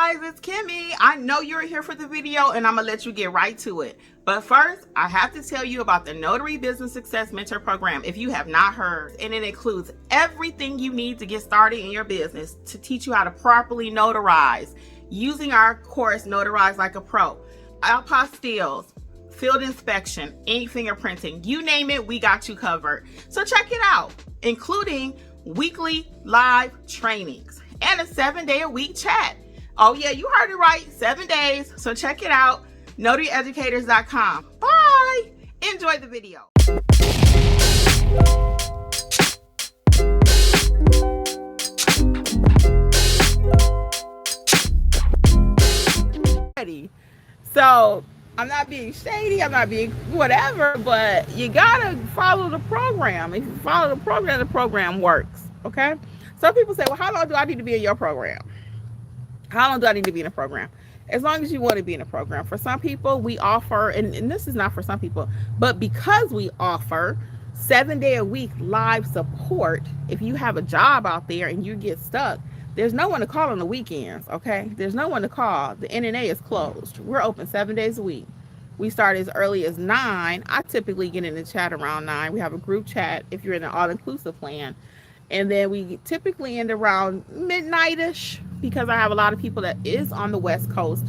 guys, it's Kimmi. I know you're here for the video and I'm gonna let you get right to it. But first, I have to tell you about the Notary Business Success Mentor Program if you have not heard. And it includes everything you need to get started in your business to teach you how to properly notarize using our course, Notarize Like a Pro. Apostilles, field inspection, ink fingerprinting, you name it, we got you covered. So check it out, including weekly live trainings and a 7-day-a-week chat. Oh yeah, you heard it right, 7 days. So check it out, notaryeducators.com. Bye. Enjoy the video. So I'm not being shady, I'm not being whatever, but you gotta follow the program. If you follow the program works, okay? Some people say, well, how long do I need to be in your program? How long do I need to be in a program? As long as you want to be in a program. For some people, we offer, and this is not for some people, but because we offer 7-day-a-week live support, if you have a job out there and you get stuck, there's no one to call on the weekends, okay? There's no one to call. The NNA is closed. We're open 7 days a week. We start as early as 9. I typically get in the chat around 9. We have a group chat if you're in an all-inclusive plan. And then we typically end around midnight-ish because I have a lot of people that is on the West Coast,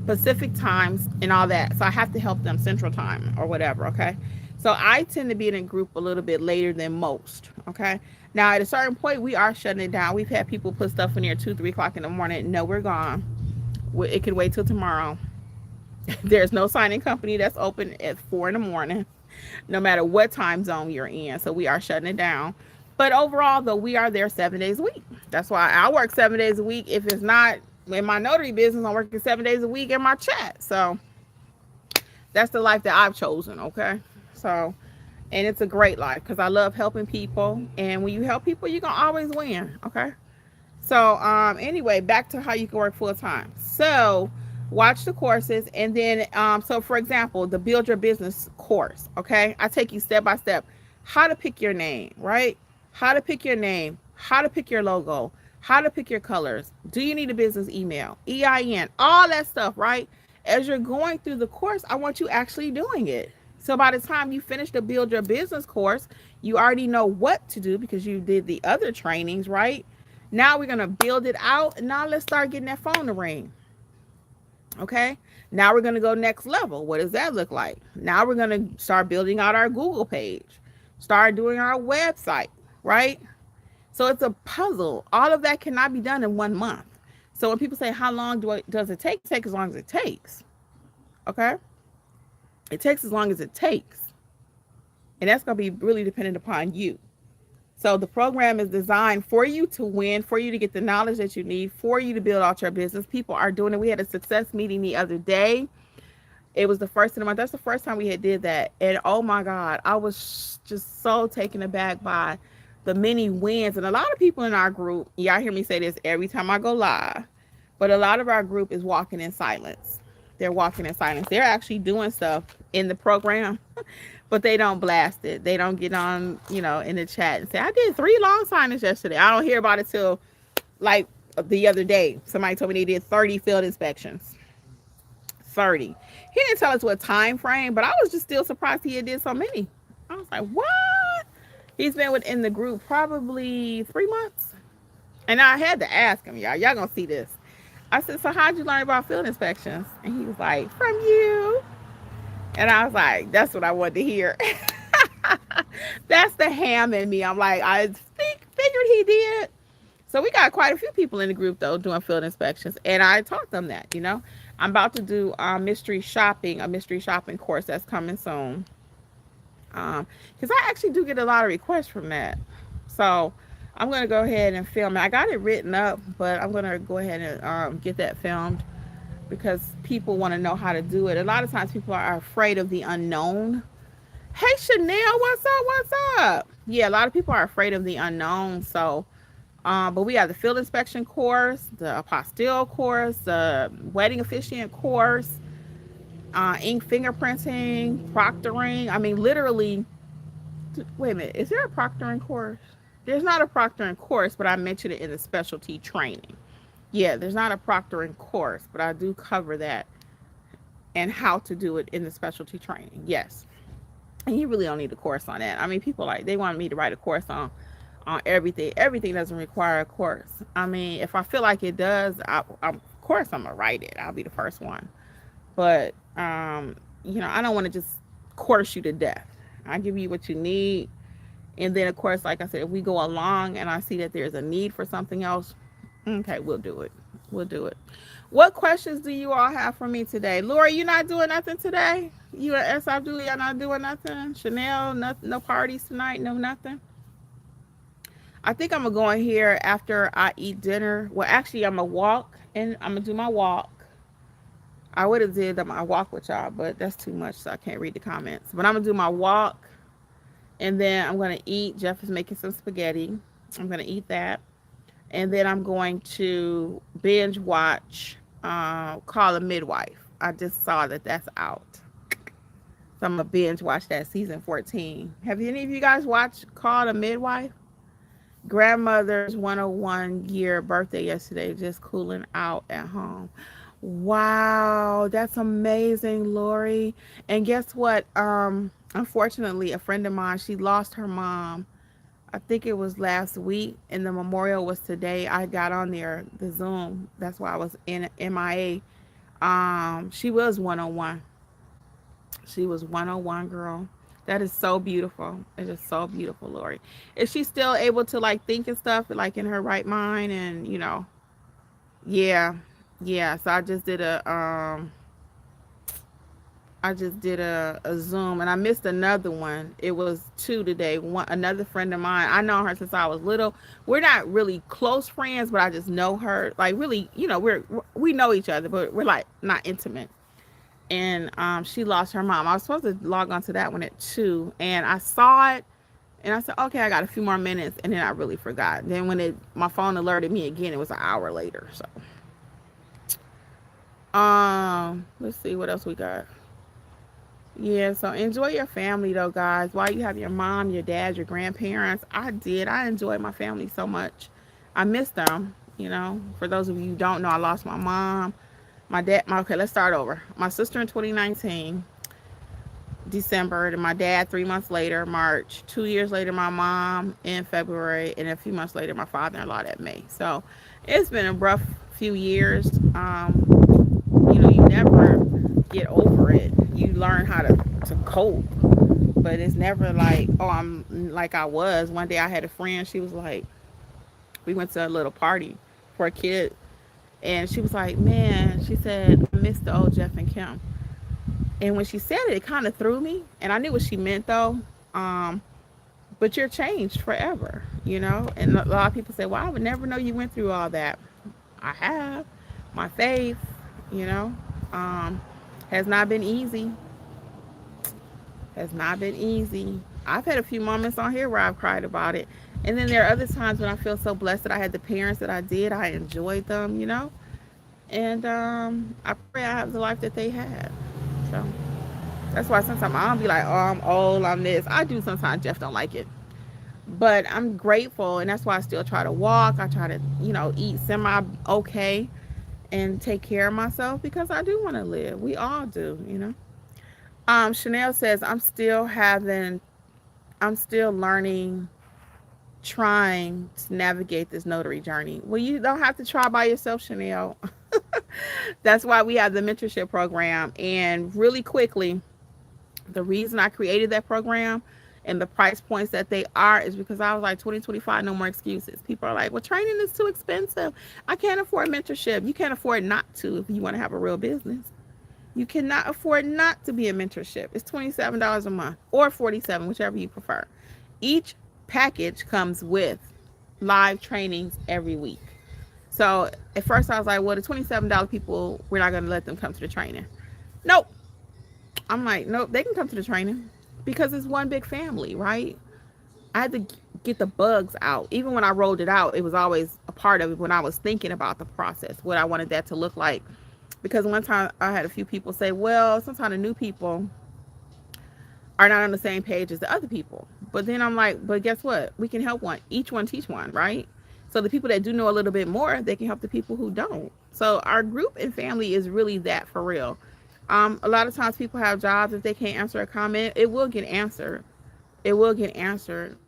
Pacific times and all that. So I have to help them Central time or whatever, okay? So I tend to be in a group a little bit later than most, okay? Now, at a certain point, we are shutting it down. We've had people put stuff in here 2, 3 o'clock in the morning. No, we're gone. It can wait till tomorrow. There's no signing company that's open at 4 in the morning, no matter what time zone you're in. So we are shutting it down. But overall, though, we are there 7 days a week. That's why I work 7 days a week. If it's not in my notary business, I'm working 7 days a week in my chat. So that's the life that I've chosen, okay? So, and it's a great life because I love helping people. And when you help people, you're going to always win, okay? So anyway, back to how you can work full time. So watch the courses. And then, so for example, the Build Your Business course, okay? I take you step by step. How to pick your name, right? How to pick your name, how to pick your logo, how to pick your colors. Do you need a business email, EIN, all that stuff, right? As you're going through the course, I want you actually doing it. So by the time you finish the Build Your Business course, you already know what to do because you did the other trainings, right? Now we're going to build it out. And now let's start getting that phone to ring. Okay. Now we're going to go next level. What does that look like? Now we're going to start building out our Google page, start doing our website, right? So it's a puzzle. All of that cannot be done in 1 month. So when people say, how long does it take? Take as long as it takes. Okay. It takes as long as it takes. And that's going to be really dependent upon you. So the program is designed for you to win, for you to get the knowledge that you need, for you to build out your business. People are doing it. We had a success meeting the other day. It was the first of the month. That's the first time we had did that. And oh my God, I was just so taken aback by the many wins. And a lot of people in our group, y'all hear me say this every time I go live, but a lot of our group is walking in silence. They're walking in silence. They're actually doing stuff in the program, but they don't blast it. They don't get on, in the chat and say, I did 3 long signings yesterday. I don't hear about it till like the other day. Somebody told me they did 30 field inspections. 30. He didn't tell us what time frame, but I was just still surprised he did so many. I was like, what? He's been within the group probably 3 months. And I had to ask him, y'all gonna see this. I said, so how'd you learn about field inspections? And he was like, from you. And I was like, that's what I wanted to hear. That's the ham in me. I'm like, I figured he did. So we got quite a few people in the group though doing field inspections. And I taught them that, I'm about to do a mystery shopping course that's coming soon. Because I actually do get a lot of requests from that. So I'm going to go ahead and film it. I got it written up, but I'm going to go ahead and get that filmed because people want to know how to do it. A lot of times people are afraid of the unknown. Hey, Chanel, what's up? Yeah, a lot of people are afraid of the unknown. So, but we have the field inspection course, the apostille course, the wedding officiant course, ink fingerprinting, proctoring. I mean, literally, wait a minute, is there a proctoring course? There's not a proctoring course, but I mentioned it in the specialty training. Yeah, there's not a proctoring course, but I do cover that and how to do it in the specialty training. Yes. And you really don't need a course on that. I mean, people like they want me to write a course on everything. Everything doesn't require a course. I mean, if I feel like it does, of course I'm gonna write it. I'll be the first one. But I don't want to just course you to death. I give you what you need, and then of course, like I said, if we go along and I see that there's a need for something else, okay, we'll do it. We'll do it. What questions do you all have for me today? Lori, you not doing nothing today? You and S. Abdul, y'all not doing nothing? Chanel, no parties tonight, no nothing? I think I'm gonna go in here after I eat dinner. Well, actually, I'm gonna walk and I'm gonna do my walk. I would have did my walk with y'all, but that's too much, so I can't read the comments. But I'm gonna do my walk, and then I'm gonna eat. Jeff is making some spaghetti. I'm gonna eat that, and then I'm going to binge watch Call a Midwife. I just saw that that's out, so I'm gonna binge watch that season 14. Have any of you guys watched Call a Midwife? Grandmother's 101 year birthday yesterday, just cooling out at home. Wow, that's amazing, Lori. And guess what? Unfortunately, a friend of mine, she lost her mom. I think it was last week, and the memorial was today. I got on there, the Zoom. That's why I was in MIA. She was 101. She was 101, girl. That is so beautiful. It is so beautiful, Lori. Is she still able to like think and stuff, like in her right mind? And yeah, yeah. So I just did a Zoom, and I missed another one. It was two today. One another friend of mine. I know her since I was little. We're not really close friends, but I just know her. Like really, we know each other, but we're like not intimate. And she lost her mom. I was supposed to log on to that one at 2, and I saw it, and I said, okay, I got a few more minutes, and then I really forgot. Then when my phone alerted me again, it was an hour later. So let's see what else we got. Yeah, so enjoy your family though, guys. While you have your mom, your dad, your grandparents, I did. I enjoyed my family so much. I miss them. For those of you who don't know, I lost my mom, my dad. Okay, let's start over. My sister in 2019, December, and my dad 3 months later, March. 2 years later, my mom in February, and a few months later, my father-in-law that May. So it's been a rough few years. You never get over it. You learn how to cope, but it's never like, oh, I'm like I was. One day I had a friend. She was like, we went to a little party for a kid, and she was like, man, she said, I miss the old Jeff and Kim. And when she said it, it kind of threw me, and I knew what she meant though. Um, but you're changed forever. And a lot of people say, well, I would never know you went through all that. I have. My faith, you know, um, has not been easy. Has not been easy. I've had a few moments on here where I've cried about it. And then there are other times when I feel so blessed that I had the parents that I did. I enjoyed them. And I pray I have the life that they had. So that's why sometimes I don't be like, oh, I'm old, I'm this. I do sometimes. Jeff don't like it. But I'm grateful, and that's why I still try to walk. I try to, eat semi okay and take care of myself because I do want to live. We all do. Chanel says, I'm still learning, trying to navigate this notary journey. Well, you don't have to try by yourself, Chanel. That's why we have the mentorship program. And really quickly, the reason I created that program and the price points that they are is because I was like, 2025, no more excuses. People are like, well, training is too expensive. I can't afford mentorship. You can't afford not to if you want to have a real business. You cannot afford not to be a mentorship. It's $27 a month or $47, whichever you prefer. Each package comes with live trainings every week. So at first I was like, well, the $27 people, we're not going to let them come to the training. Nope. I'm like, nope, they can come to the training because it's one big family, right? I had to get the bugs out. Even when I rolled it out, it was always a part of it when I was thinking about the process, what I wanted that to look like. Because one time I had a few people say, well, sometimes the new people are not on the same page as the other people. But then I'm like, but guess what? We can help each one teach one, right? So the people that do know a little bit more, they can help the people who don't. So our group and family is really that, for real. A lot of times people have jobs. If they can't answer a comment, it will get answered. It will get answered.